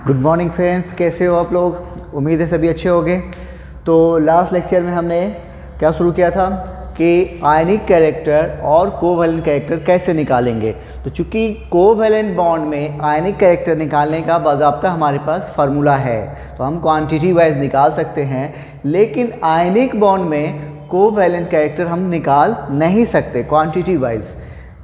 Good morning friends, कैसे हो आप लोग। उम्मीद है सभी अच्छे होंगे। तो लास्ट लेक्चर में हमने क्या शुरू किया था कि आयनिक कैरेक्टर और कोवैलेंट कैरेक्टर कैसे निकालेंगे। तो चूंकि कोवैलेंट बॉन्ड में आयनिक कैरेक्टर निकालने का बाज़ाब्ता हमारे पास फार्मूला है, तो हम क्वांटिटी वाइज निकाल सकते हैं, लेकिन आयनिक बॉन्ड में कोवैलेंट कैरेक्टर हम निकाल नहीं सकते क्वांटिटी वाइज।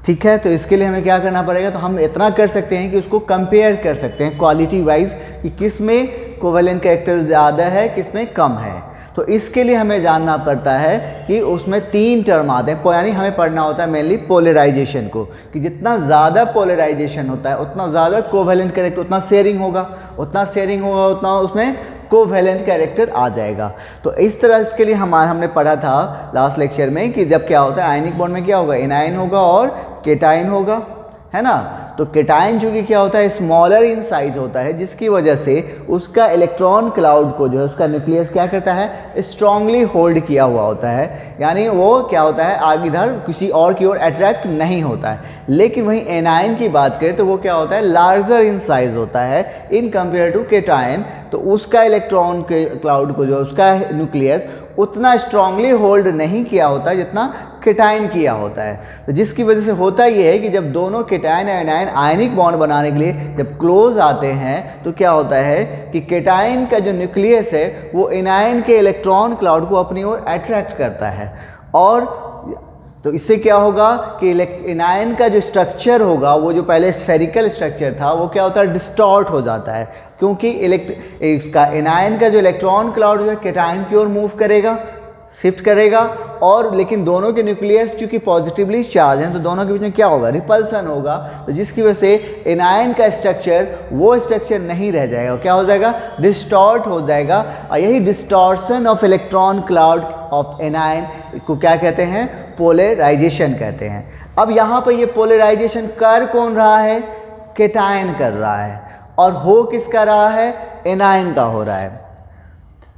ठीक है, तो इसके लिए हमें क्या करना पड़ेगा, तो हम इतना कर सकते हैं कि उसको कंपेयर कर सकते हैं क्वालिटी वाइज कि किस में कोवैलेंट कैरेक्टर ज़्यादा है, किस में कम है। तो इसके लिए हमें जानना पड़ता है कि उसमें 3 टर्म आते हैं, यानी हमें पढ़ना होता है मेनली पोलराइजेशन को, कि जितना ज़्यादा पोलराइजेशन होता है उतना ज़्यादा कोवैलेंट कैरेक्टर, उतना शेयरिंग होगा उतना उसमें कोवैलेंट कैरेक्टर आ जाएगा। तो इस तरह इसके लिए हमने पढ़ा था लास्ट लेक्चर में कि जब क्या होता है आयनिक बॉन्ड में क्या होगा, एनायन होगा और केटाइन होगा, है ना। तो केटाइन जो कि क्या होता है स्मॉलर इन साइज होता है, जिसकी वजह से उसका इलेक्ट्रॉन क्लाउड को जो है उसका न्यूक्लियस क्या करता है स्ट्रांगली होल्ड किया हुआ होता है, यानी वो क्या होता है आगे इधर किसी और की ओर अट्रैक्ट नहीं होता है। लेकिन वहीं एनायन की बात करें तो वो क्या होता है लार्जर इन साइज होता है इन कंपेयर टू केटाइन। तो उसका इलेक्ट्रॉन के क्लाउड को जो उसका न्यूक्लियस उतना स्ट्रांगली होल्ड नहीं किया होता जितना केटाइन किया होता है। तो जिसकी वजह से होता ये है कि जब दोनों केटाइन और एनायन आयनिक बॉन्ड बनाने के लिए जब क्लोज आते हैं तो क्या होता है कि केटाइन का जो न्यूक्लियस है वो एनायन के इलेक्ट्रॉन क्लाउड को अपनी ओर अट्रैक्ट करता है, और तो इससे क्या होगा कि एनायन का जो स्ट्रक्चर होगा वो जो पहले स्फेरिकल स्ट्रक्चर था वो क्या होता है डिस्टॉर्ट हो जाता है, क्योंकि इसका एनायन का जो इलेक्ट्रॉन क्लाउड जो है केटाइन की ओर मूव करेगा, शिफ्ट करेगा, और लेकिन दोनों के न्यूक्लियस चूंकि पॉजिटिवली चार्ज हैं तो दोनों के बीच में क्या होगा रिपल्सन होगा। तो जिसकी वजह से एनायन का स्ट्रक्चर वो स्ट्रक्चर नहीं रह जाएगा, क्या हो जाएगा डिस्टॉर्ट हो जाएगा। और यही distortion of electron cloud of anion को क्या कहते हैं पोलराइजेशन कहते हैं। अब यहाँ पर ये पोलराइजेशन कर कौन रहा है, केटाइन कर रहा है, और हो किसका रहा है एनायन का हो रहा है।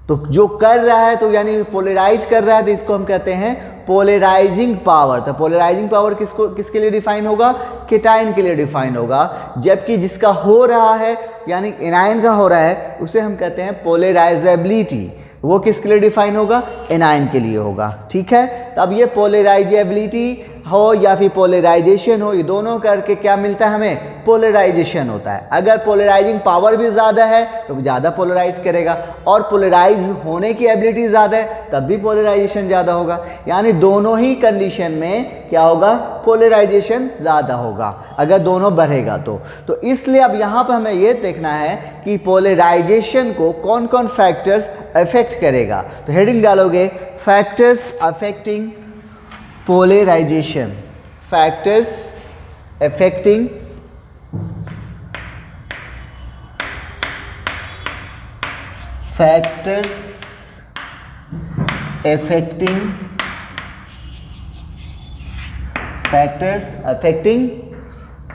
तो जो कर रहा है तो यानी पोलराइज कर रहा है तो इसको हम कहते हैं पोलराइजिंग पावर। तो पोलराइजिंग पावर किसके लिए डिफाइन होगा, केटाइन के लिए डिफाइन होगा, जबकि जिसका हो रहा है यानी एनायन का हो रहा है उसे हम कहते हैं पोलराइजेबिलिटी। वो किसके लिए डिफाइन होगा, एनायन के लिए होगा। ठीक है, तो अब ये पोलराइजेबिलिटी हो या फिर पोलराइजेशन हो, ये दोनों करके क्या मिलता है हमें पोलराइजेशन होता है। अगर पोलराइजिंग पावर भी ज़्यादा है तो ज़्यादा पोलराइज करेगा, और पोलराइज होने की एबिलिटी ज़्यादा है तब भी पोलराइजेशन ज़्यादा होगा, यानी दोनों ही कंडीशन में क्या होगा पोलराइजेशन ज़्यादा होगा अगर दोनों बढ़ेगा तो इसलिए अब यहाँ पर हमें ये देखना है कि पोलराइजेशन को कौन कौन फैक्टर्स अफेक्ट करेगा। तो हेडिंग डालोगे factors affecting polarization, factors affecting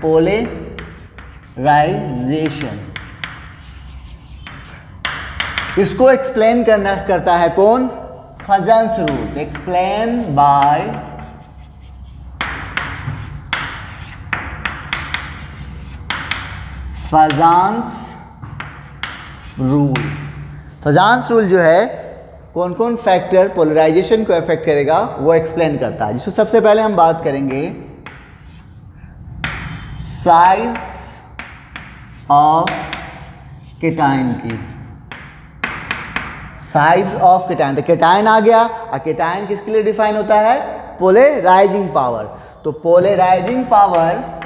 polarization। इसको एक्सप्लेन करता है कौन, Fajans rule. Explain by Fajans rule. Fajans rule जो है कौन कौन फैक्टर पोलराइजेशन को अफेक्ट करेगा वो एक्सप्लेन करता है, जिसको सबसे पहले हम बात करेंगे साइज ऑफ केटाइन की। साइज ऑफ केटाइन, तो केटाइन आ गया, और केटाइन किसके लिए डिफाइन होता है पोलराइजिंग पावर। तो पोलराइजिंग पावर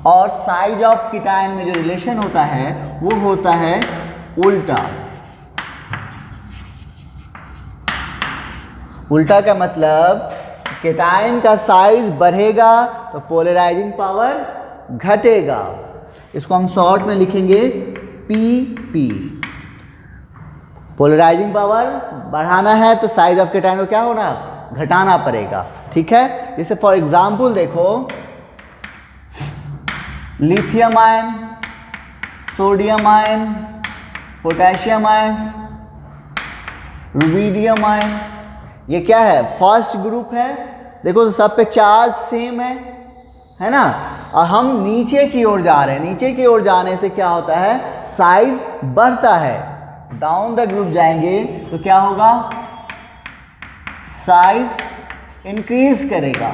और साइज ऑफ केटाइन में जो रिलेशन होता है वो होता है उल्टा। उल्टा का मतलब केटाइन का साइज बढ़ेगा तो पोलराइजिंग पावर घटेगा। इसको हम शॉर्ट में लिखेंगे PP। पोलराइजिंग पावर बढ़ाना है तो साइज ऑफ केटाइन को क्या होना घटाना पड़ेगा। ठीक है, जैसे फॉर एग्जांपल देखो lithium ion, sodium ion, potassium ion, rubidium ion, ये क्या है फर्स्ट ग्रुप है। देखो तो सब पे चार्ज सेम है, है ना, और हम नीचे की ओर जा रहे हैं। नीचे की ओर जाने से क्या होता है, साइज बढ़ता है। डाउन द ग्रुप जाएंगे तो क्या होगा, साइज इंक्रीज करेगा।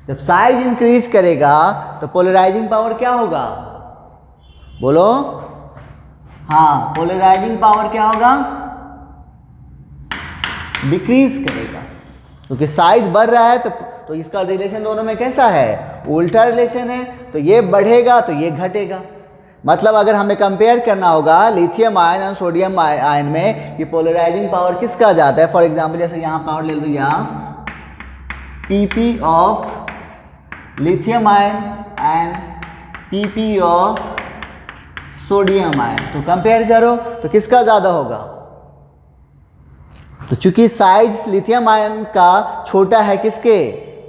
जब साइज इंक्रीज करेगा तो पोलराइजिंग पावर क्या होगा, बोलो, हाँ, पोलराइजिंग पावर क्या होगा, डिक्रीज करेगा, क्योंकि साइज बढ़ रहा है तो इसका रिलेशन दोनों में कैसा है, उल्टा रिलेशन है। तो ये बढ़ेगा तो ये घटेगा। मतलब अगर हमें कंपेयर करना होगा लिथियम आयन और सोडियम आयन में कि पोलराइजिंग पावर किसका ज़्यादा है, फॉर एग्जांपल जैसे यहाँ पावर ले लो, यहाँ PP of lithium ion and PP of sodium ion, तो कंपेयर करो तो किसका ज़्यादा होगा। तो चूंकि साइज लिथियम आयन का छोटा है किसके,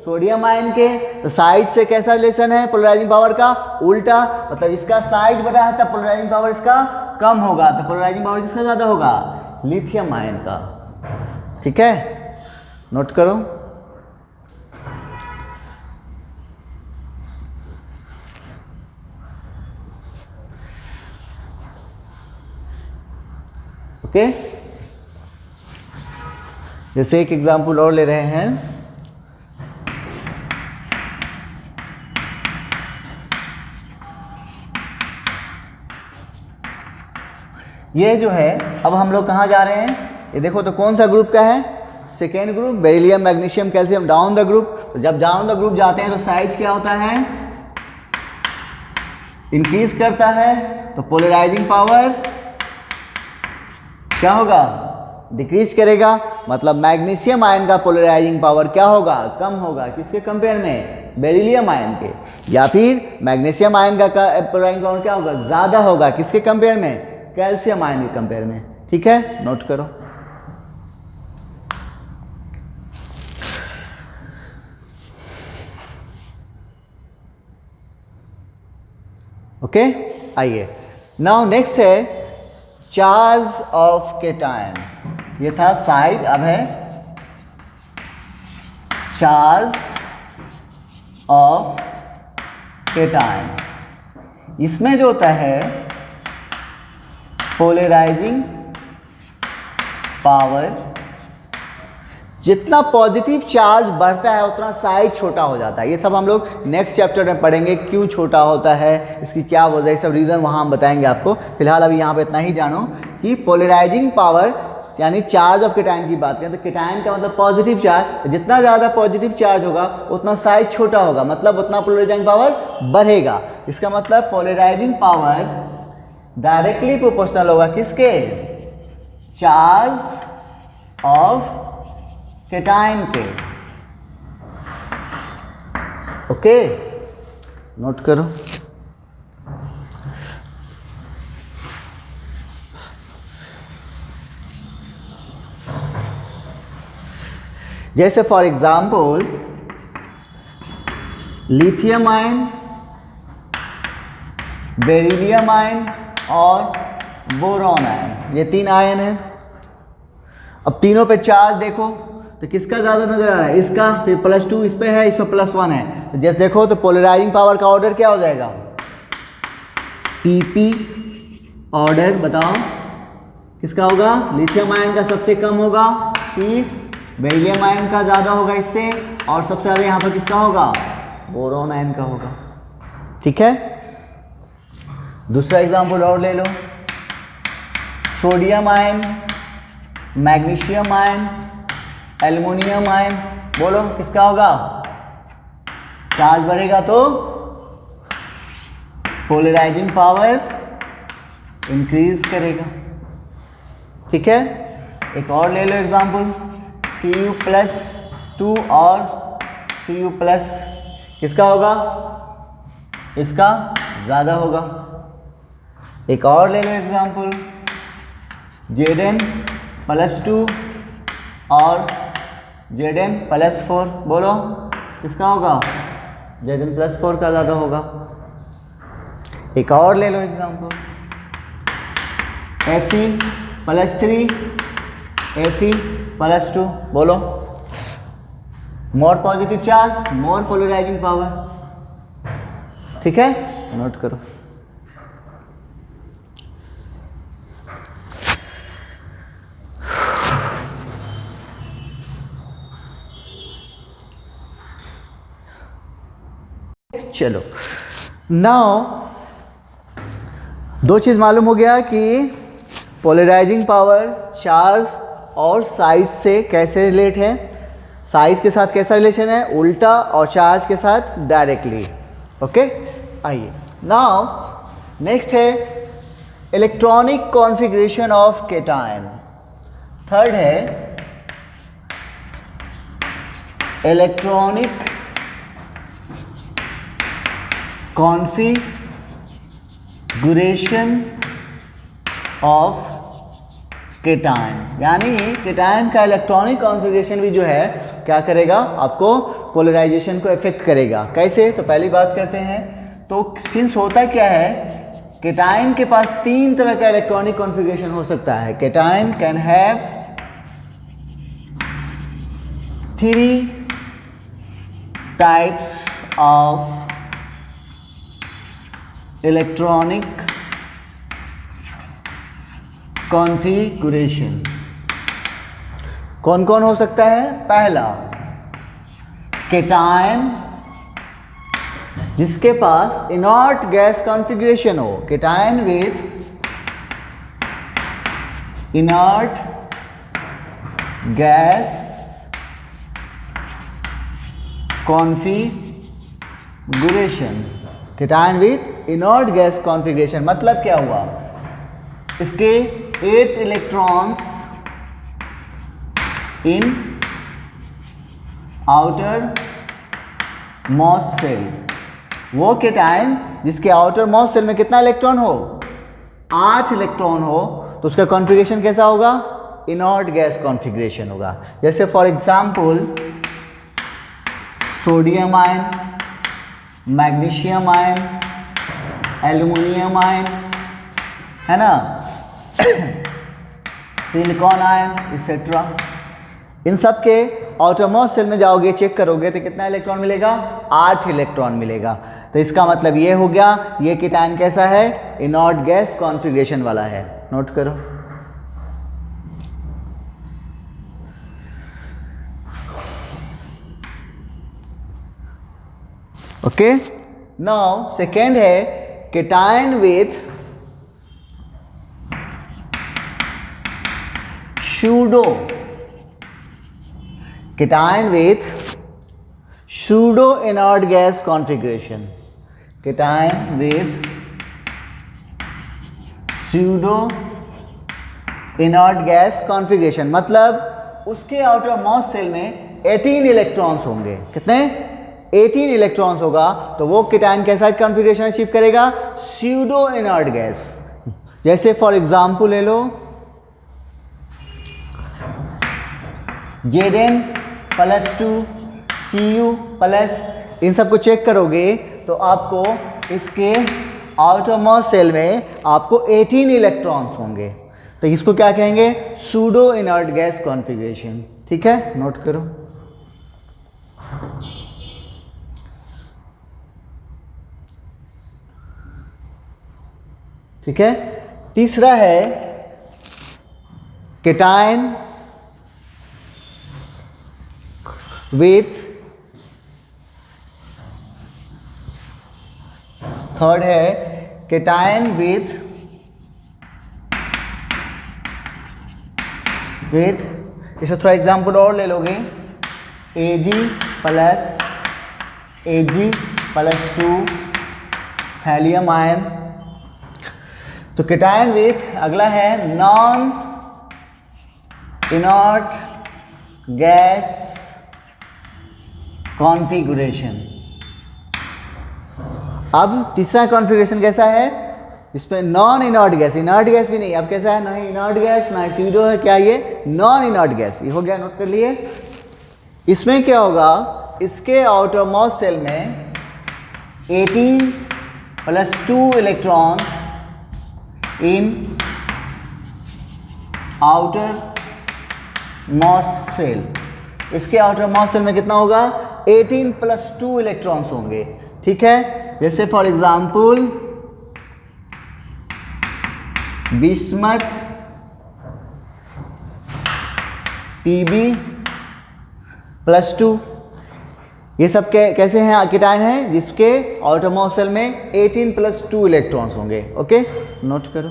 सोडियम आयन के, तो साइज से कैसा रिलेशन है, पोलराइजिंग पावर का उल्टा। मतलब इसका साइज बड़ा है तब पोलराइजिंग पावर इसका कम होगा, तो पोलराइजिंग पावर किसका ज़्यादा होगा, लिथियम आयन का। ठीक है, नोट करो। ओके, जैसे एक एग्जांपल और ले रहे हैं। ये जो है, अब हम लोग कहाँ जा रहे हैं, ये देखो तो कौन सा ग्रुप का है, second group, beryllium magnesium calcium, down the group. तो जब डाउन द ग्रुप जाते हैं तो साइज क्या होता है, इंक्रीज करता है, तो पोलराइजिंग पावर क्या होगा, डिक्रीज करेगा। मतलब मैग्नीशियम आयन का पोलराइजिंग पावर क्या होगा, कम होगा, किसके कंपेयर में, बेरिलियम आयन के। या फिर मैग्नीशियम आयन का पोलराइजिंग पावर क्या होगा, ज़्यादा होगा, किसके कंपेयर में, कैल्शियम आयन के कंपेयर में। ठीक है, नोट करो। ओके, आइए नाउ नेक्स्ट है चार्ज ऑफ केटायन। ये था साइज, अब है चार्ज ऑफ केटायन। इसमें जो होता है पोलराइजिंग पावर, जितना पॉजिटिव चार्ज बढ़ता है उतना साइज छोटा हो जाता है। ये सब हम लोग नेक्स्ट चैप्टर में पढ़ेंगे, क्यों छोटा होता है, इसकी क्या वजह है, सब रीज़न वहाँ हम बताएंगे आपको। फिलहाल अभी यहाँ पे इतना ही जानो कि पोलराइजिंग पावर यानी चार्ज ऑफ केटायन की बात करें तो केटायन का मतलब पॉजिटिव चार्ज, जितना ज़्यादा पॉजिटिव चार्ज होगा उतना साइज छोटा होगा, मतलब उतना पोलराइजिंग पावर बढ़ेगा। इसका मतलब पोलराइजिंग पावर डायरेक्टली प्रोपोर्शनल होगा किसके, चार्ज ऑफ केटायन के। ओके, नोट करो। जैसे for example lithium ion, beryllium ion और बोरॉन आयन, ये तीन आयन हैं। अब तीनों पे चार्ज देखो तो किसका ज़्यादा नज़र आ रहा है, इसका, फिर +2 इस पे है, इसमें +1 है। तो जैसे देखो तो पोलराइजिंग पावर का ऑर्डर क्या हो जाएगा, पीपी ऑर्डर, बताओ किसका होगा, लिथियम आयन का सबसे कम होगा, फिर बेरिलियम आयन का ज़्यादा होगा इससे, और सबसे ज़्यादा यहाँ पर किसका होगा, बोरॉन आयन का होगा। ठीक है, दूसरा एग्जाम्पल और ले लो, sodium ion, magnesium ion, aluminium ion, बोलो किसका होगा, चार्ज बढ़ेगा तो पोलराइजिंग पावर इंक्रीज करेगा। ठीक है, एक और ले लो एग्जाम्पल, Cu+2 और Cu+, किसका होगा, इसका ज़्यादा होगा। एक और ले लो एग्जाम्पल, Zn+2 और Zn+4, बोलो किसका होगा, Zn+4 का ज़्यादा होगा। एक और ले लो एग्जाम्पल, Fe+3 Fe+2, बोलो more positive charge more polarising power, ठीक है, नोट करो। चलो, नाउ दो चीज़ मालूम हो गया कि पोलराइजिंग पावर चार्ज और साइज से कैसे रिलेट है, साइज के साथ कैसा रिलेशन है, उल्टा, और चार्ज के साथ डायरेक्टली। ओके, आइए नाउ नेक्स्ट है electronic configuration of cation. Third है इलेक्ट्रॉनिक कॉन्फ़िगरेशन ऑफ केटायन, यानी केटायन का इलेक्ट्रॉनिक कॉन्फ़िगरेशन भी जो है क्या करेगा, आपको पोलराइजेशन को इफेक्ट करेगा। कैसे, तो पहली बात करते हैं। तो सिंस होता क्या है, केटायन के पास तीन तरह का इलेक्ट्रॉनिक कॉन्फ़िगरेशन हो सकता है। Cation can have 3 types of electronic configuration. कौन कौन हो सकता है? पहला, केटायन जिसके पास इनर्ट गैस कॉन्फ़िगरेशन हो, cation with inert gas configuration. Cation with inert gas configuration मतलब क्या हुआ, इसके 8 electrons in outer most shell. वो केटायन जिसके आउटर मोस्ट सेल में कितना इलेक्ट्रॉन हो, 8 इलेक्ट्रॉन हो, तो उसका कॉन्फ़िगरेशन कैसा होगा, इनर्ट गैस कॉन्फ़िगरेशन होगा। जैसे for example sodium ion, magnesium ion, aluminium ion, है ना, सिलिकॉन आयन एक्सेट्रा। इन सब के आउटरमोस्ट सेल में जाओगे, चेक करोगे तो कितना इलेक्ट्रॉन मिलेगा, 8 इलेक्ट्रॉन मिलेगा। तो इसका मतलब ये हो गया, ये केटायन कैसा है, इनर्ट गैस कॉन्फ़िगरेशन वाला है। नोट करो। ओके, नाउ सेकेंड है cation with pseudo, cation with pseudo inert gas configuration. Cation with pseudo inert gas configuration मतलब उसके आउटर मोस्ट सेल में 18 इलेक्ट्रॉन्स होंगे। कितने? 18 इलेक्ट्रॉन्स होगा, तो वो केटायन कैसा कॉन्फ़िगरेशन अचीव करेगा, सूडो इनर्ट गैस। जैसे फॉर एग्जांपल ले लो Zn+2 Cu+, इन सबको चेक करोगे तो आपको इसके आउटर मोस्ट सेल में आपको 18 इलेक्ट्रॉन्स होंगे, तो इसको क्या कहेंगे, सूडो इनर्ट गैस कॉन्फ़िगरेशन। ठीक है, नोट करो। ठीक है, तीसरा है केटायन विथ, थर्ड है केटायन विथ इसका थोड़ा एग्जांपल और ले लोगे, Ag+2 थैलियम आयन। तो केटायन विथ अगला है नॉन इनर्ट गैस कॉन्फ़िगरेशन। अब तीसरा कॉन्फ़िगरेशन कैसा है, इसमें non inert gas, inert gas भी नहीं, अब कैसा है, ना ही इनर्ट गैस ना ही सूडो है, क्या ये, नॉन इनर्ट गैस। ये हो गया, नोट कर लिए। इसमें क्या होगा, इसके आउटर मोस्ट सेल में 18+2 electrons in outer most shell. इसके आउटर मोस्ट सेल में कितना होगा, 18+2 इलेक्ट्रॉन्स होंगे। ठीक है, जैसे फॉर एग्जाम्पल बिस्मथ Pb+2, ये सब कैसे हैं कीटाइन हैं जिसके आउटरमोस्ट शेल में 18+2 इलेक्ट्रॉन्स होंगे। ओके, नोट करो।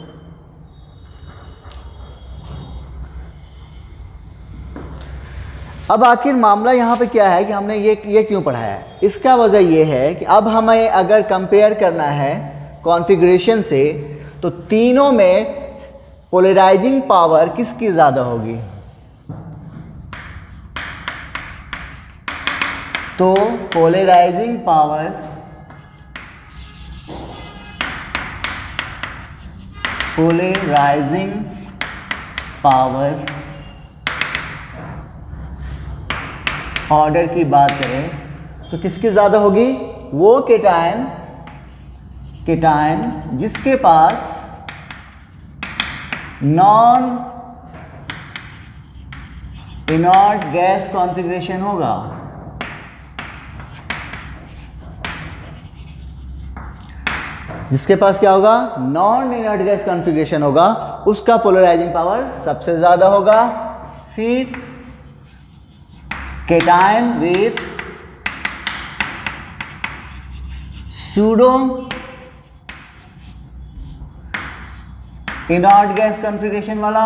अब आखिर मामला यहाँ पे क्या है कि हमने ये क्यों पढ़ाया है? इसका वजह ये है कि अब हमें अगर कंपेयर करना है कॉन्फ़िगरेशन से तो तीनों में पोलराइजिंग पावर किसकी ज़्यादा होगी? तो पोलराइजिंग पावर ऑर्डर की बात करें तो किसकी ज़्यादा होगी? वो केटायन जिसके पास नॉन इनर्ट गैस कॉन्फ़िगरेशन होगा। जिसके पास क्या होगा? नॉन इनर्ट गैस कॉन्फ़िगरेशन होगा, उसका पोलराइजिंग पावर सबसे ज़्यादा होगा। फिर cation with pseudo inert gas configuration वाला,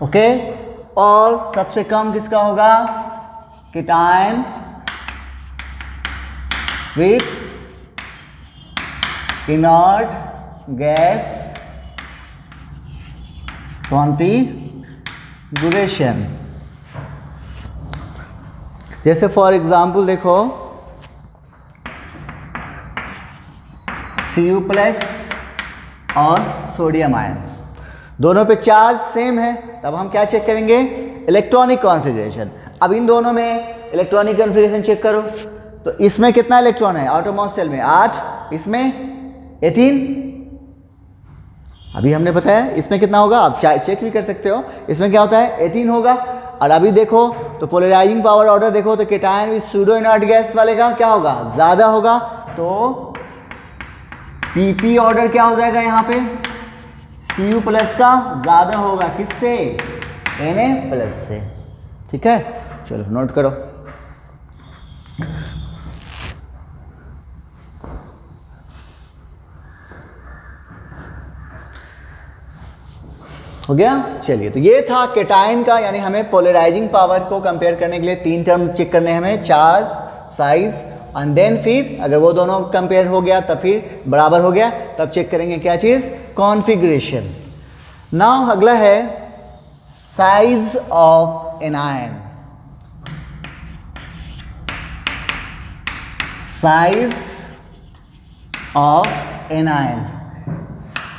ओके। और सबसे कम किसका होगा? Cation with inert gas configuration. जैसे फॉर एग्जाम्पल देखो Cu+ और सोडियम आयन, दोनों पे चार्ज सेम है, तब हम क्या चेक करेंगे? Electronic configuration. अब इन दोनों में इलेक्ट्रॉनिक कॉन्फ़िगरेशन चेक करो तो इसमें कितना इलेक्ट्रॉन है? आउटरमोस्ट शेल में 8, इसमें 18। अभी हमने बताया इसमें कितना होगा, आप चेक भी कर सकते हो। इसमें क्या होता है? 18 होगा। और अभी देखो तो पोलराइजिंग पावर ऑर्डर देखो तो cation with pseudo inert gas वाले का क्या होगा? ज़्यादा होगा। तो Pp ऑर्डर क्या हो जाएगा यहाँ पे? Cu+ का ज़्यादा होगा, किससे? Na+ से। ठीक है, चलो नोट करो। हो गया? चलिए, तो ये था केटायन का, यानी हमें पोलराइजिंग पावर को कंपेयर करने के लिए 3 टर्म चेक करने हैं हमें, चार्ज, साइज एंड देन फिर अगर वो दोनों कंपेयर हो गया तब फिर बराबर हो गया तब चेक करेंगे क्या चीज़? कॉन्फ़िगरेशन। नाउ अगला है size of an ion. Size of an ion,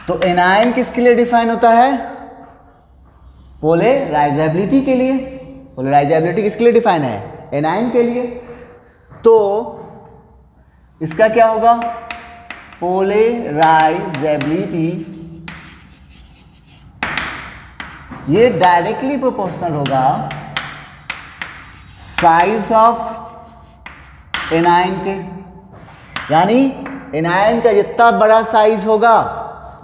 तो एन आयन किसके लिए डिफाइन होता है? पोलराइजेबिलिटी के लिए। पोलराइजेबिलिटी किसके लिए डिफाइन है? एन आयन के लिए। तो इसका क्या होगा? पोलराइजेबिलिटी ये डायरेक्टली प्रोपोर्शनल होगा साइज ऑफ एनायन के, यानी एनायन का जितना बड़ा साइज होगा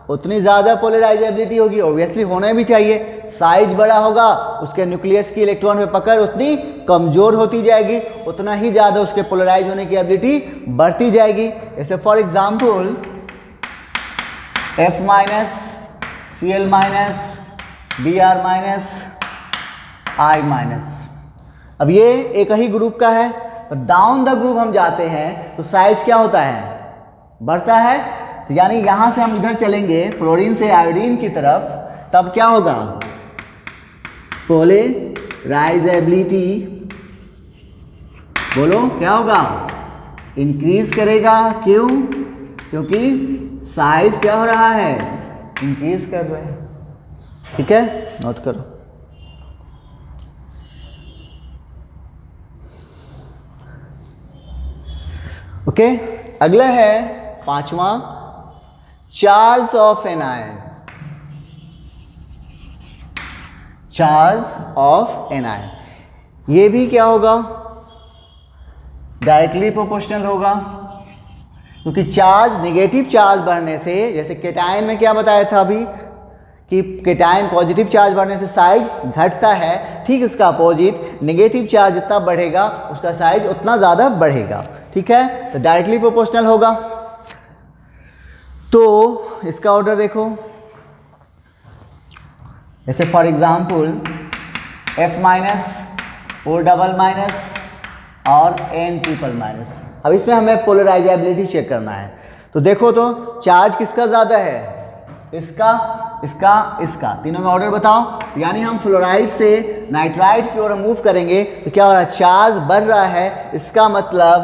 उतनी ज़्यादा पोलराइजेबिलिटी होगी। ऑब्वियसली होना भी चाहिए, साइज बड़ा होगा उसके न्यूक्लियस की इलेक्ट्रॉन पे पकड़ उतनी कमज़ोर होती जाएगी, उतना ही ज़्यादा उसके पोलराइज होने की एबिलिटी बढ़ती जाएगी। जैसे for example F-, Cl-, Br-, I-। अब ये एक ही ग्रुप का है, तो डाउन द ग्रुप हम जाते हैं तो साइज क्या होता है? बढ़ता है। तो यानी यहां से हम इधर चलेंगे फ्लोरीन से आयोडीन की तरफ, तब क्या होगा? पोलराइजेबिलिटी बोलो क्या होगा? इंक्रीज करेगा। क्यों? क्योंकि साइज क्या हो रहा है? इंक्रीज कर रहे हैं। ठीक है, नोट करो। ओके, अगला है 5वां, charge of an ion. Charge of an ion, ये भी क्या होगा? डायरेक्टली प्रोपोर्शनल होगा, क्योंकि चार्ज नेगेटिव चार्ज बढ़ने से, जैसे केटायन में क्या बताया था अभी कि केटायन पॉजिटिव चार्ज बढ़ने से साइज घटता है, ठीक इसका अपोजिट नेगेटिव चार्ज जितना बढ़ेगा उसका साइज उतना ज़्यादा बढ़ेगा। ठीक है, तो डायरेक्टली प्रोपोर्शनल होगा। तो इसका ऑर्डर देखो, जैसे for example F minus, O double minus और N ट्रिपल माइनस। अब इसमें हमें पोलराइजेबिलिटी चेक करना है। तो देखो तो चार्ज किसका ज़्यादा है, इसका, इसका, इसका, तीनों में ऑर्डर बताओ। यानी हम फ्लोराइड से नाइट्राइड की ओर मूव करेंगे तो क्या हो रहा है, चार्ज बढ़ रहा है, इसका मतलब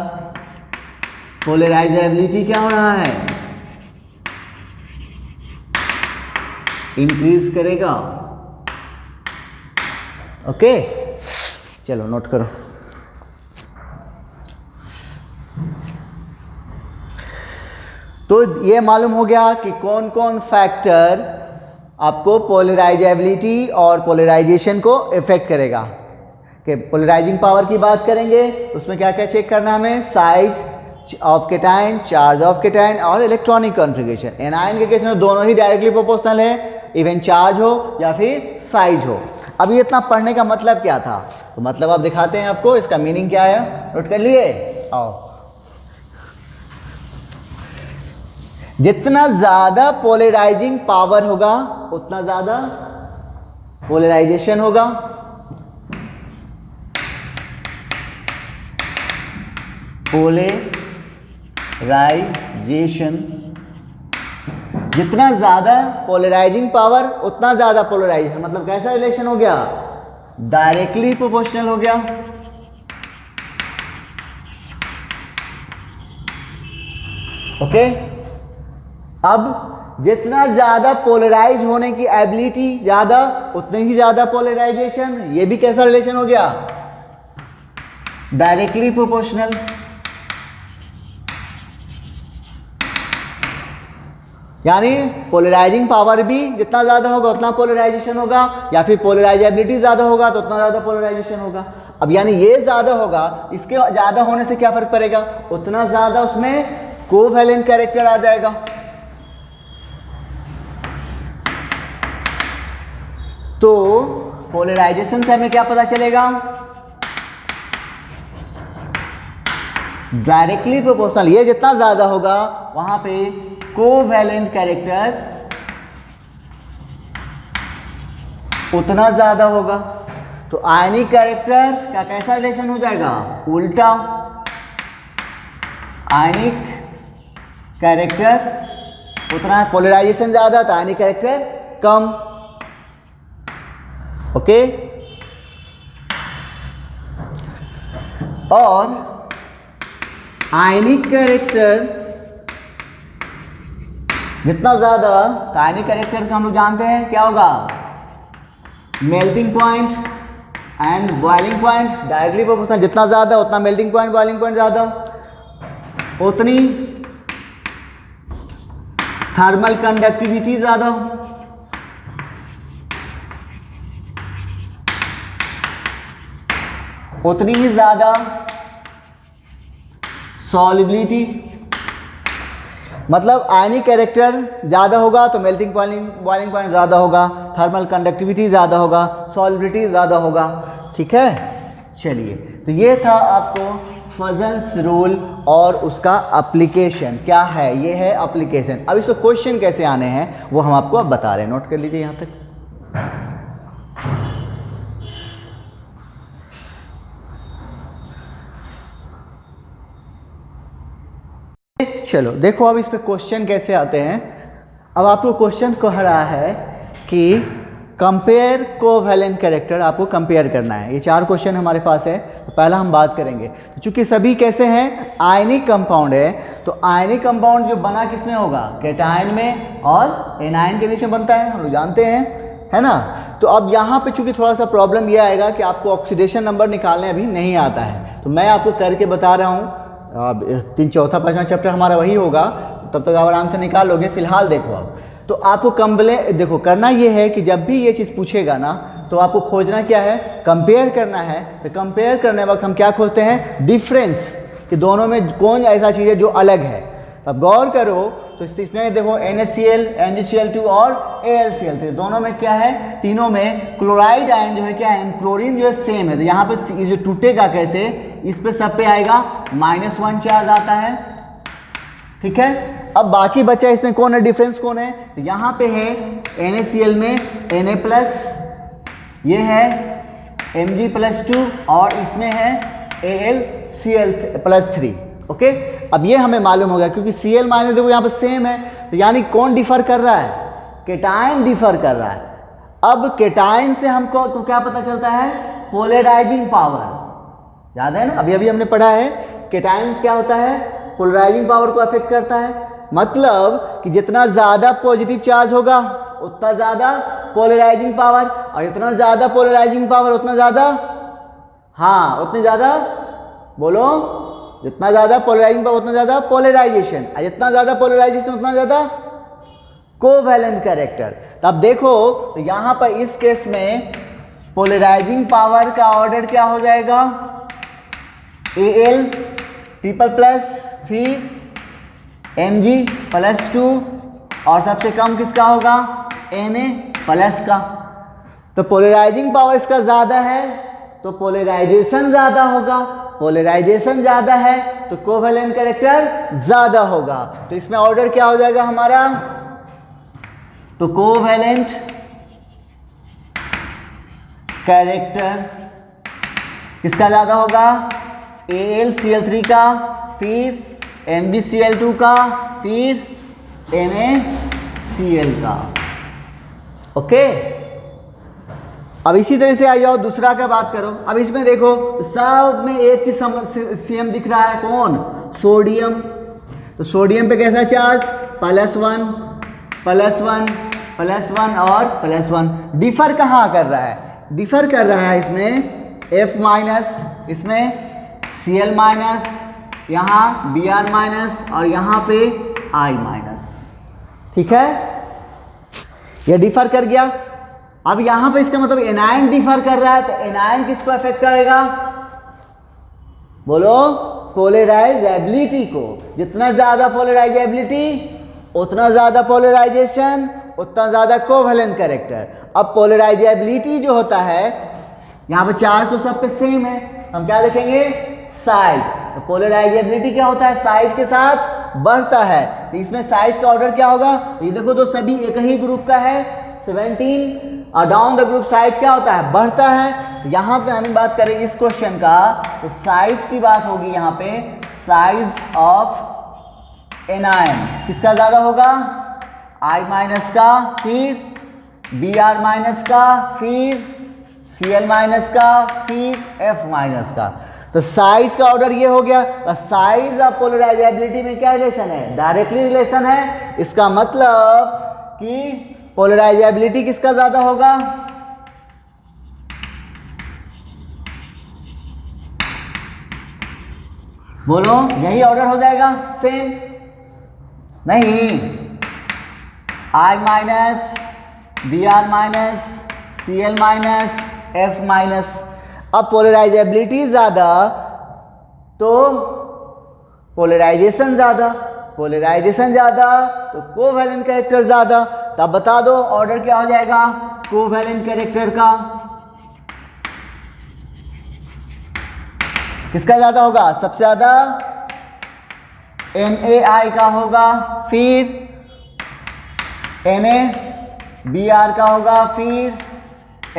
पोलराइजेबिलिटी क्या हो रहा है, इंक्रीज करेगा। ओके, चलो नोट करो। तो ये मालूम हो गया कि कौन कौन फैक्टर आपको पोलराइजेबिलिटी और पोलराइजेशन को इफेक्ट करेगा। कि पोलराइजिंग पावर की बात करेंगे उसमें क्या क्या चेक करना है हमें, size of cation, charge of cation और इलेक्ट्रॉनिक कॉन्फ़िगरेशन। एनायन के केस में दोनों ही डायरेक्टली प्रोपोर्शनल है, इवन चार्ज हो या फिर साइज हो। अब ये इतना पढ़ने का मतलब क्या था, तो मतलब आप दिखाते हैं आपको, इसका मीनिंग क्या है, नोट कर लिए। आओ, जितना ज़्यादा पोलराइजिंग पावर होगा उतना ज़्यादा पोलराइजेशन होगा। पोलराइजेशन, जितना ज़्यादा पोलराइजिंग पावर उतना ज़्यादा पोलराइजेशन। मतलब कैसा रिलेशन हो गया, डायरेक्टली प्रोपोर्शनल हो गया। ओके, अब जितना ज़्यादा पोलराइज होने की एबिलिटी ज़्यादा उतने ही ज़्यादा पोलराइजेशन। ये भी कैसा रिलेशन हो गया, डायरेक्टली प्रोपोर्शनल। यानी पोलराइजिंग पावर भी जितना ज़्यादा होगा उतना पोलराइजेशन होगा, या फिर पोलराइजेबिलिटी ज़्यादा होगा तो उतना ज़्यादा पोलराइजेशन होगा। अब यानी ये ज़्यादा होगा, इसके ज़्यादा होने से क्या फ़र्क पड़ेगा, उतना ज़्यादा उसमें कोवैलेंट कैरेक्टर आ जाएगा। तो पोलराइजेशन से हमें क्या पता चलेगा, डायरेक्टली प्रोपोर्शनल। ये जितना ज्यादा होगा वहां पे कोवैलेंट कैरेक्टर उतना ज्यादा होगा। तो आयनिक कैरेक्टर का कैसा रिलेशन हो जाएगा, उल्टा। आयनिक कैरेक्टर उतना, पोलराइजेशन ज्यादा तो आयनिक कैरेक्टर कम। ओके, और आयनिक कैरेक्टर जितना ज्यादा, तो आयनिक कैरेक्टर का हम लोग जानते हैं क्या होगा, melting point and boiling point directly proportional. जितना ज्यादा उतना मेल्टिंग पॉइंट, बॉइलिंग पॉइंट ज्यादा, उतनी थर्मल कंडक्टिविटी ज्यादा, उतनी ही ज्यादा सॉल्युबिलिटी। मतलब आयनिक कैरेक्टर ज़्यादा होगा तो मेल्टिंग बॉइलिंग पॉइंट ज़्यादा होगा, थर्मल कंडक्टिविटी ज़्यादा होगा, सॉल्युबिलिटी ज़्यादा होगा। ठीक है, चलिए, तो ये था आपको फजन्स रूल और उसका एप्लीकेशन क्या है, ये है एप्लीकेशन। अब इसको क्वेश्चन कैसे आने हैं वो हम आपको अब बता रहे हैं, नोट कर लीजिए यहाँ तक। चलो देखो अब इस पे क्वेश्चन कैसे आते हैं। अब आपको क्वेश्चन कह रहा है कि कंपेयर कोवैलेंट कैरेक्टर, आपको कंपेयर करना है। ये 4 क्वेश्चन हमारे पास है, तो पहला हम बात करेंगे। तो चूंकि सभी कैसे हैं, आयनिक कंपाउंड है, तो आयनिक कंपाउंड जो बना किसमें होगा, कैटायन में और एनायन के बीच में बनता है, हम लोग जानते हैं, है ना। तो अब यहाँ पे चूंकि थोड़ा सा प्रॉब्लम यह आएगा कि आपको ऑक्सीडेशन नंबर निकालने अभी नहीं आता है, तो मैं आपको करके बता रहा हूँ। अब 3, 4, 5वां चैप्टर हमारा वही होगा, तब तक आप आराम से निकाल लोगे। फिलहाल देखो, अब तो आपको देखो करना ये है कि जब भी ये चीज़ पूछेगा ना, तो आपको खोजना क्या है, कंपेयर करना है। तो कंपेयर करने वक्त हम क्या खोजते हैं, डिफरेंस। कि दोनों में कौन ऐसा चीज़ है जो अलग है। अब गौर करो तो इसमें देखो NaCl, MgCl2 और AlCl3 दोनों में क्या है, तीनों में क्लोराइड आयन जो है क्या है, क्लोरीन जो है सेम है। तो यहाँ पे ये जो टूटेगा कैसे, इस पे सब पे आएगा -1 चार्ज आता है, ठीक है। अब बाकी बचा इसमें कौन है, डिफरेंस कौन है, तो यहाँ पे है NaCl में Na+, ये है Mg+2 और इसमें है AlCl+3, ओके। अब ये हमें मालूम हो गया क्योंकि Cl माइनस देखो यहाँ पे सेम है, तो यानी कौन डिफर कर रहा है, केटाइन डिफर कर रहा है। अब केटाइन से हमको तो क्या पता चलता है, पोलराइजिंग पावर, याद है ना, अभी अभी हमने पढ़ा है केटाइन क्या होता है, पोलराइजिंग पावर को अफेक्ट करता है। मतलब कि जितना ज़्यादा पॉजिटिव चार्ज होगा उतना ज़्यादा पोलराइजिंग पावर, और जितना ज़्यादा पोलराइजिंग पावर उतना ज़्यादा, हाँ उतनी ज़्यादा, बोलो, जितना ज़्यादा पोलराइजिंग पावर उतना ज़्यादा पोलराइजेशन, और जितना ज़्यादा पोलराइजेशन उतना ज़्यादा कोवैलेंट कैरेक्टर। तो अब देखो तो यहाँ पर इस केस में पोलराइजिंग पावर का ऑर्डर क्या हो जाएगा, Al++, फिर Mg+2 और सबसे कम किसका होगा, Na+ का। तो पोलराइजिंग पावर इसका ज़्यादा है तो पोलराइजेशन ज़्यादा होगा, पोलराइजेशन ज़्यादा है तो कोवैलेंट कैरेक्टर ज़्यादा होगा। तो इसमें ऑर्डर क्या हो जाएगा हमारा, तो कोवैलेंट कैरेक्टर किसका ज़्यादा होगा, AlCl3 का, फिर MgCl2 का, फिर NaCl का, ओके। अब इसी तरह से आ जाओ दूसरा का बात करो। अब इसमें देखो सब में एक चीज सेम दिख रहा है, कौन, सोडियम। तो सोडियम पे कैसा चार्ज, +1 +1 +1 और +1। डिफर कहाँ कर रहा है, डिफर कर रहा है इसमें F-, इसमें Cl-, यहाँ Br- और यहाँ पे I-, ठीक है, ये डिफर कर गया। अब यहां पे इसका मतलब एनायन डिफर कर रहा है, तो एनायन किसको अफेक्ट करेगा, बोलो, पोलराइजेबिलिटी को। जितना ज्यादा पोलराइजेबिलिटी उतना ज्यादा पोलराइजेशन, उतना ज्यादा कोवैलेंट कैरेक्टर। अब पोलराइजेबिलिटी जो होता है, यहां पे चार्ज तो सब पे सेम है, हम क्या लिखेंगे, साइज। तो पोलराइजेबिलिटी क्या होता है, साइज के साथ बढ़ता है। तो इसमें साइज का ऑर्डर क्या होगा, ये देखो तो सभी एक ही ग्रुप का है 17, और डाउन द ग्रुप साइज क्या होता है, बढ़ता है। तो यहाँ पे हम बात करें इस क्वेश्चन का, तो साइज की बात होगी यहाँ पे, साइज ऑफ एनायन किसका ज्यादा होगा, I- का, फिर Br- का, फिर Cl- का, फिर F- का। तो साइज का ऑर्डर ये हो गया। साइज ऑफ पोलराइजेबिलिटी में क्या रिलेशन है, डायरेक्टली रिलेशन है। इसका मतलब कि पोलराइजेबिलिटी किसका ज्यादा होगा, बोलो, यही ऑर्डर हो जाएगा, सेम नहीं, I-, Br-, Cl-, F-। अब पोलराइजेबिलिटी ज्यादा तो पोलराइजेशन ज्यादा, पोलराइजेशन ज्यादा तो कोवैलेंट कैरेक्टर ज्यादा। तो अब बता दो ऑर्डर क्या हो जाएगा कोवैलेंट कैरेक्टर का, किसका ज्यादा होगा, सबसे ज्यादा NaI का होगा, फिर NaBr का होगा, फिर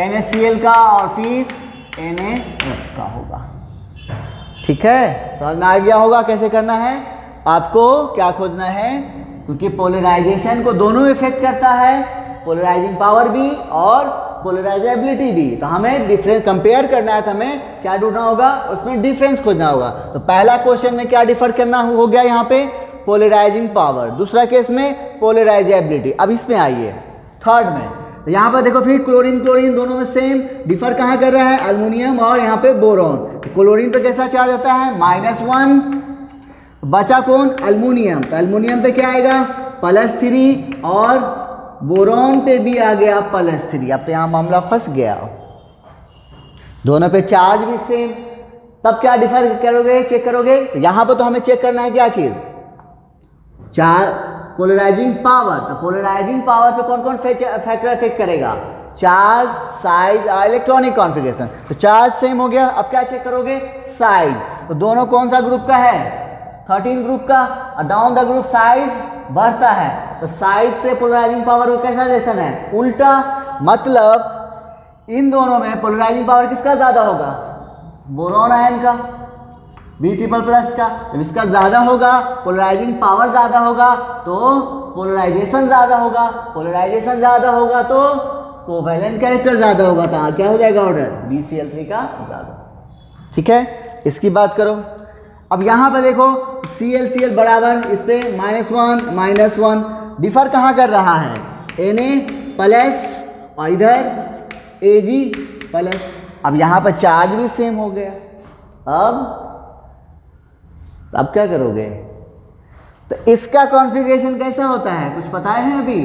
NaCl का, और फिर NaF का होगा। ठीक है, समझ में आ गया होगा कैसे करना है, आपको क्या खोजना है, क्योंकि पोलराइजेशन को दोनों इफेक्ट करता है, पोलराइजिंग पावर भी और पोलराइजेबिलिटी भी। तो हमें डिफरेंस कंपेयर करना है, तो हमें क्या ढूंढना होगा, उसमें डिफरेंस खोजना होगा। तो पहला क्वेश्चन में क्या डिफर करना हो गया यहाँ पे, पोलराइजिंग पावर, दूसरा केस में पोलराइजेबिलिटी। अब इसमें आइए थर्ड में, तो यहाँ पर देखो फिर क्लोरीन क्लोरीन दोनों में सेम, डिफर कहाँ कर रहा है, अल्युमिनियम और यहाँ पे बोरॉन। तो क्लोरीन पे कैसा चार्ज आता है, -1, बचा कौन, अल्युमिनियम। तो अल्युमिनियम पे क्या आएगा, +3, और बोरॉन पे भी आ गया +3। अब तो यहाँ मामला फंस गया, दोनों पे चार्ज भी सेम, तब क्या डिफर करोगे, चेक करोगे। तो यहां पर तो हमें चेक करना है क्या चीज, पोलराइजिंग पावर। तो पोलराइजिंग पावर पे कौन कौन फैक्टर इफेक्ट करेगा, चार्ज, साइज और इलेक्ट्रॉनिक कॉन्फ़िगरेशन। तो चार्ज सेम हो गया, अब क्या चेक करोगे, साइज। तो दोनों कौन सा ग्रुप का है, 13 ग्रुप का, और डाउन द ग्रुप साइज बढ़ता है। तो साइज से पोलराइजिंग पावर का कैसा रिलेशन है, उल्टा। मतलब इन दोनों में पोलराइजिंग पावर किसका ज्यादा होगा, बोरॉन आयन का, B++ का। जब इसका ज्यादा होगा, पोलराइजिंग पावर ज्यादा होगा, तो पोलराइजेशन ज्यादा होगा, पोलराइजेशन ज्यादा होगा तो कोवैलेंट कैरेक्टर ज्यादा होगा। तो क्या हो जाएगा ऑर्डर, BCl3 का ज्यादा। ठीक है, इसकी बात करो। अब यहां पर देखो Cl बराबर इस पे -1 डिफर कहां कर रहा है, Na+ और इधर Ag+। अब यहां पर चार्ज भी सेम हो गया। अब क्या करोगे, तो इसका कॉन्फ़िगरेशन कैसा होता है कुछ पता है अभी,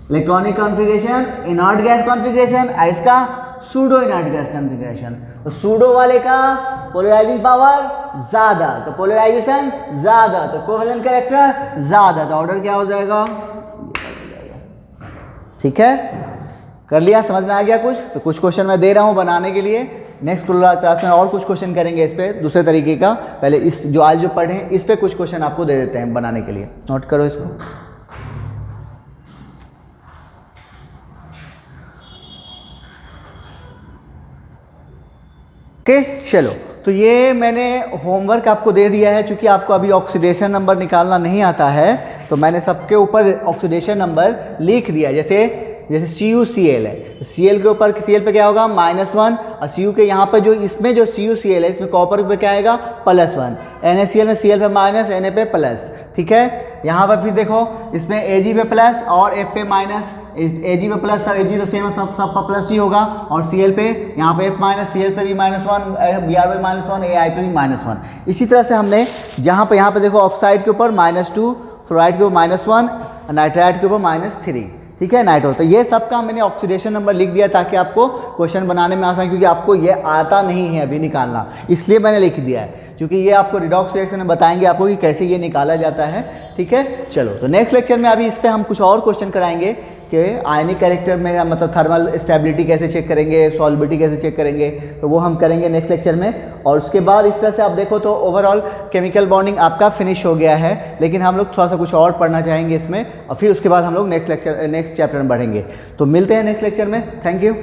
electronic configuration, inert gas configuration, इसका सूडो इनर्ट गैस कॉन्फ़िगरेशन। तो सूडो वाले का पोलराइजिंग पावर ज्यादा, तो पोलराइजेशन ज्यादा, तो कोवैलेंट कैरेक्टर ज्यादा। तो ऑर्डर क्या हो जाएगा, ठीक है, कर लिया, समझ में आ गया कुछ। तो कुछ क्वेश्चन मैं दे रहा हूं बनाने के लिए, नेक्स्ट क्लास में और कुछ क्वेश्चन करेंगे इस पे दूसरे तरीके का। पहले इस जो आज जो पढ़े हैं इस पे कुछ क्वेश्चन आपको दे देते हैं बनाने के लिए, नोट करो इसको। ओके चलो, तो ये मैंने होमवर्क आपको दे दिया है। चूंकि आपको अभी ऑक्सीडेशन नंबर निकालना नहीं आता है, तो मैंने सबके ऊपर ऑक्सीडेशन नंबर लिख दिया। जैसे CuCl है, तो Cl के ऊपर Cl पे क्या होगा -1, और Cu के यहाँ पर जो इसमें जो CuCl है इसमें कॉपर पे क्या आएगा +1, NaCl में Cl पे माइनस, Na पे प्लस। ठीक है, यहाँ पर फिर देखो इसमें Ag पे प्लस और F पे माइनस, Ag पे प्लस, सब Ag तो सेम है, सब प्लस ही होगा। और Cl पे यहाँ पे F माइनस, Cl पे भी -1, Br पे -1, Ai पे भी -1। इसी तरह से हमने जहाँ पे यहाँ पे देखो ऑक्साइड के ऊपर -2, फ्लोराइड के ऊपर -1, नाइट्राइड के ऊपर -3। ठीक है, नाइट्रो। तो ये सब का मैंने ऑक्सीडेशन नंबर लिख दिया ताकि आपको क्वेश्चन बनाने में आसान, क्योंकि आपको ये आता नहीं है अभी निकालना, इसलिए मैंने लिख दिया है। क्योंकि ये आपको रिडॉक्स रिएक्शन में बताएंगे आपको कि कैसे ये निकाला जाता है। ठीक है, चलो तो नेक्स्ट लेक्चर में अभी इस पर हम कुछ और क्वेश्चन कराएंगे कि आयनिक कैरेक्टर में मतलब थर्मल स्टेबिलिटी कैसे चेक करेंगे, सॉल्बिलिटी कैसे चेक करेंगे, तो वो हम करेंगे नेक्स्ट लेक्चर में। और उसके बाद इस तरह से आप देखो तो ओवरऑल केमिकल बॉन्डिंग आपका फिनिश हो गया है, लेकिन हम लोग थोड़ा सा कुछ और पढ़ना चाहेंगे इसमें, और फिर उसके बाद हम लोग नेक्स्ट चैप्टर में बढ़ेंगे। तो मिलते हैं नेक्स्ट लेक्चर में, थैंक यू।